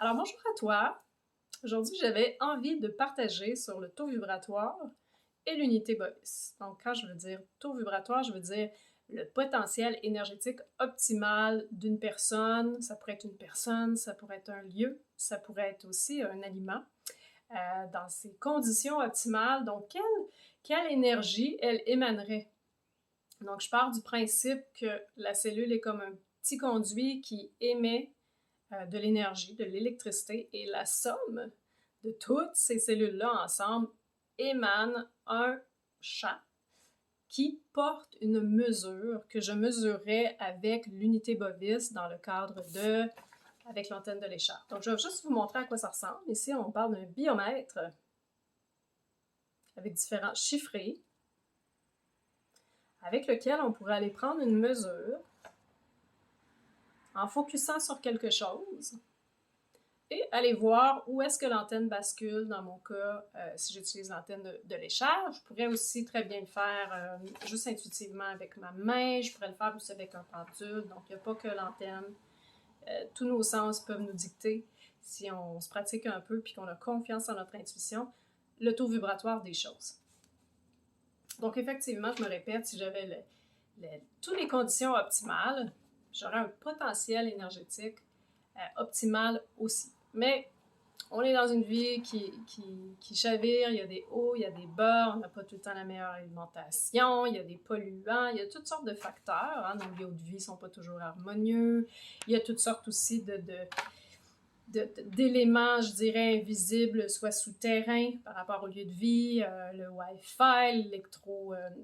Alors bonjour à toi. Aujourd'hui, j'avais envie de partager sur le taux vibratoire et l'unité Bovis. Donc, quand je veux dire taux vibratoire, je veux dire le potentiel énergétique optimal d'une personne. Ça pourrait être une personne, ça pourrait être un lieu, ça pourrait être aussi un aliment. Dans ces conditions optimales, donc quelle énergie elle émanerait? Donc, je pars du principe que la cellule est comme un petit conduit qui émet de l'énergie, de l'électricité, et la somme de toutes ces cellules-là ensemble émane un champ qui porte une mesure que je mesurerais avec l'unité Bovis dans le cadre avec l'antenne de l'écharpe. Donc, je vais juste vous montrer à quoi ça ressemble. Ici, on parle d'un biomètre avec différents chiffrés avec lequel on pourrait aller prendre une mesure en focusant sur quelque chose et aller voir où est-ce que l'antenne bascule. Dans mon cas, si j'utilise l'antenne de l'écharpe, je pourrais aussi très bien le faire juste intuitivement avec ma main. Je pourrais le faire aussi avec un pendule. Donc, il n'y a pas que l'antenne. Tous nos sens peuvent nous dicter, si on se pratique un peu puis qu'on a confiance en notre intuition, le taux vibratoire des choses. Donc, effectivement, je me répète, si j'avais toutes les conditions optimales, j'aurais un potentiel énergétique optimal aussi. Mais on est dans une vie qui chavire, il y a des hauts, il y a des bas, on n'a pas tout le temps la meilleure alimentation, il y a des polluants, il y a toutes sortes de facteurs, hein, nos lieux de vie ne sont pas toujours harmonieux, il y a toutes sortes aussi d'éléments, je dirais, invisibles, soit souterrains par rapport au lieu de vie, le Wi-Fi,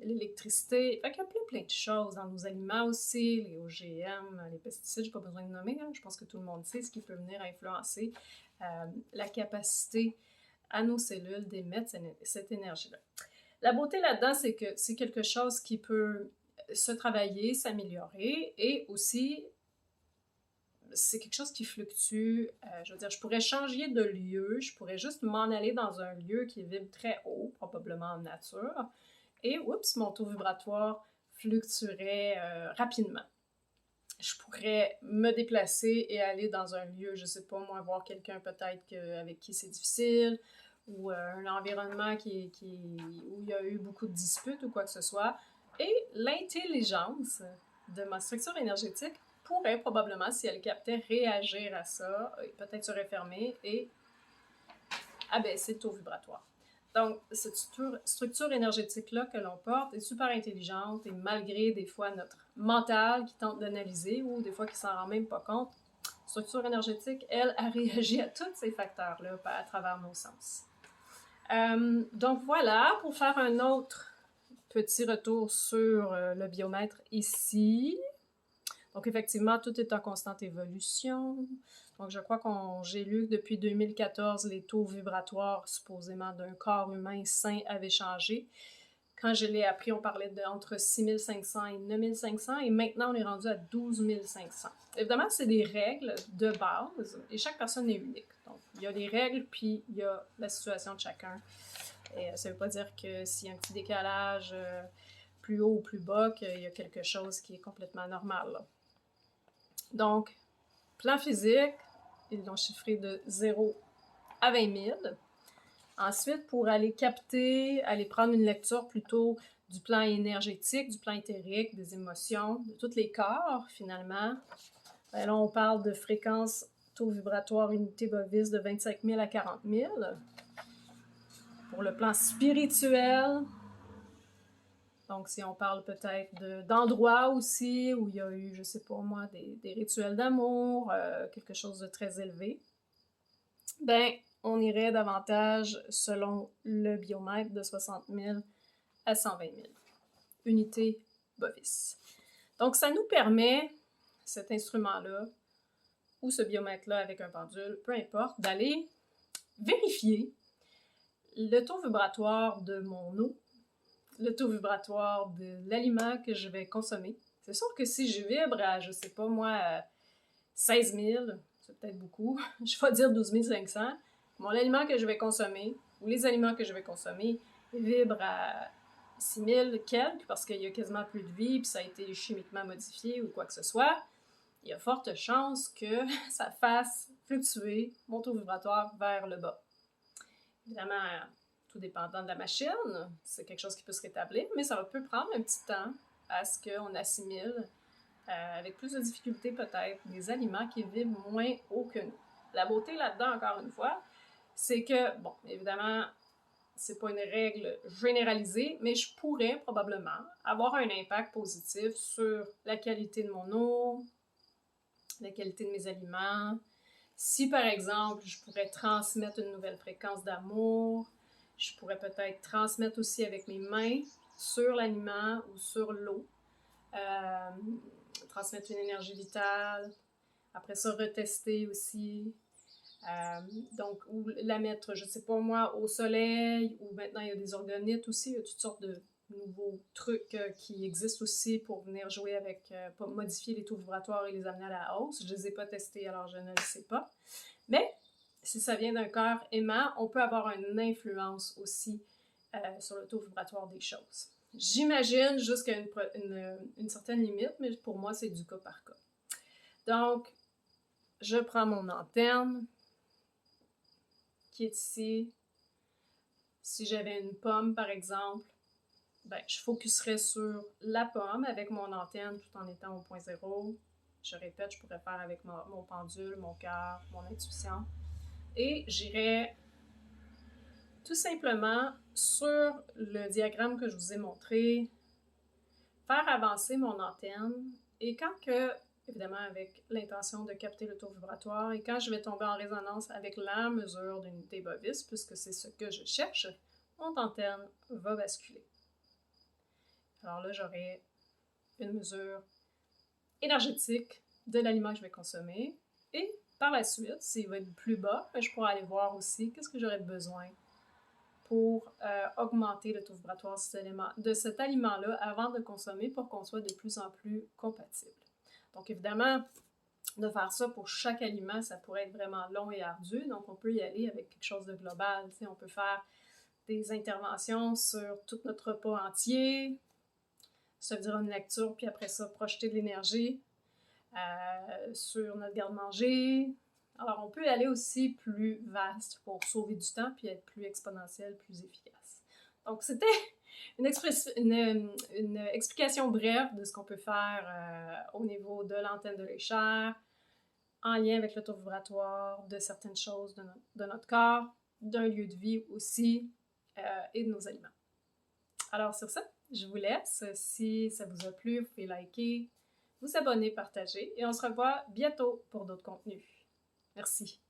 l'électricité. Fait qu'il y a plein de choses dans nos aliments aussi, les OGM, les pesticides, je n'ai pas besoin de nommer, hein, je pense que tout le monde sait ce qui peut venir influencer la capacité à nos cellules d'émettre cette énergie-là. La beauté là-dedans, c'est que c'est quelque chose qui peut se travailler, s'améliorer et aussi c'est quelque chose qui fluctue. Je veux dire, je pourrais changer de lieu, je pourrais juste m'en aller dans un lieu qui vibre très haut, probablement en nature, et oups, mon taux vibratoire fluctuerait rapidement. Je pourrais me déplacer et aller dans un lieu, je sais pas moi, voir quelqu'un peut-être avec qui c'est difficile, ou un environnement où il y a eu beaucoup de disputes ou quoi que ce soit. Et l'intelligence de ma structure énergétique pourrait probablement, si elle captait, réagir à ça, peut-être se refermer et abaisser le taux vibratoire. Donc, cette structure énergétique-là que l'on porte est super intelligente et malgré des fois notre mental qui tente d'analyser ou des fois qui s'en rend même pas compte, la structure énergétique, elle réagit à tous ces facteurs-là à travers nos sens. Donc voilà, pour faire un autre petit retour sur le biomètre ici. Donc, effectivement, tout est en constante évolution. Donc, je crois j'ai lu que depuis 2014, les taux vibratoires, supposément, d'un corps humain sain avaient changé. Quand je l'ai appris, on parlait d'entre 6500 et 9500, et maintenant, on est rendu à 12 500. Évidemment, c'est des règles de base, et chaque personne est unique. Donc, il y a des règles, puis il y a la situation de chacun. Et ça ne veut pas dire que s'il y a un petit décalage plus haut ou plus bas, qu'il y a quelque chose qui est complètement normal, là. Donc, plan physique, ils l'ont chiffré de 0 à 20 000. Ensuite, pour aller prendre une lecture plutôt du plan énergétique, du plan éthérique, des émotions, de tous les corps, finalement. Ben là, on parle de fréquence taux vibratoire unité Bovis de 25 000 à 40 000. Pour le plan spirituel, donc, si on parle peut-être d'endroits aussi où il y a eu, je sais pas moi, des rituels d'amour, quelque chose de très élevé, ben, on irait davantage selon le biomètre de 60 000 à 120 000 unités Bovis. Donc, ça nous permet, cet instrument-là, ou ce biomètre-là avec un pendule, peu importe, d'aller vérifier le taux vibratoire de mon eau, le taux vibratoire de l'aliment que je vais consommer. C'est sûr que si je vibre à, je sais pas moi, 16 000, c'est peut-être beaucoup, je vais dire 12 500, mon aliment que je vais consommer, ou les aliments que je vais consommer, vibrent à 6 000 quelques, parce qu'il y a quasiment plus de vie, puis ça a été chimiquement modifié ou quoi que ce soit, il y a forte chance que ça fasse fluctuer mon taux vibratoire vers le bas. Évidemment, tout dépendant de la machine, c'est quelque chose qui peut se rétablir, mais ça peut prendre un petit temps à ce qu'on assimile, avec plus de difficulté peut-être, des aliments qui vibrent moins haut que nous. La beauté là-dedans, encore une fois, c'est que, bon, évidemment, c'est pas une règle généralisée, mais je pourrais probablement avoir un impact positif sur la qualité de mon eau, la qualité de mes aliments. Si, par exemple, je pourrais transmettre une nouvelle fréquence d'amour, je pourrais peut-être transmettre aussi avec mes mains sur l'aliment ou sur l'eau, transmettre une énergie vitale, après ça, retester aussi. Donc, ou la mettre, je sais pas moi, au soleil, ou maintenant il y a des orgonites aussi, il y a toutes sortes de nouveaux trucs qui existent aussi pour venir jouer avec, pour modifier les taux vibratoires et les amener à la hausse. Je les ai pas testés, alors je ne le sais pas. Mais si ça vient d'un cœur aimant, on peut avoir une influence aussi sur le taux vibratoire des choses. J'imagine jusqu'à une certaine limite, mais pour moi, c'est du cas par cas. Donc, je prends mon antenne qui est ici. Si j'avais une pomme, par exemple, ben, je focuserais sur la pomme avec mon antenne tout en étant au point zéro. Je répète, je pourrais faire avec mon pendule, mon cœur, mon intuition. Et j'irais tout simplement sur le diagramme que je vous ai montré, faire avancer mon antenne. Et quand que, évidemment avec l'intention de capter le taux vibratoire, et quand je vais tomber en résonance avec la mesure d'unité bovis, puisque c'est ce que je cherche, mon antenne va basculer. Alors là, j'aurai une mesure énergétique de l'aliment que je vais consommer. Et par la suite, s'il va être plus bas, je pourrai aller voir aussi qu'est-ce que j'aurais besoin pour augmenter le taux vibratoire de cet aliment-là avant de le consommer pour qu'on soit de plus en plus compatible. Donc évidemment, de faire ça pour chaque aliment, ça pourrait être vraiment long et ardu, donc on peut y aller avec quelque chose de global. Tu sais, on peut faire des interventions sur tout notre repas entier, ça veut dire une lecture, puis après ça, projeter de l'énergie sur notre garde-manger. Alors, on peut y aller aussi plus vaste pour sauver du temps puis être plus exponentiel, plus efficace. Donc, c'était une explication brève de ce qu'on peut faire au niveau de l'antenne de l'échelle, en lien avec le taux vibratoire, de certaines choses de notre corps, d'un lieu de vie aussi, et de nos aliments. Alors, sur ça, je vous laisse. Si ça vous a plu, vous pouvez liker, vous abonner, partager, et on se revoit bientôt pour d'autres contenus. Merci.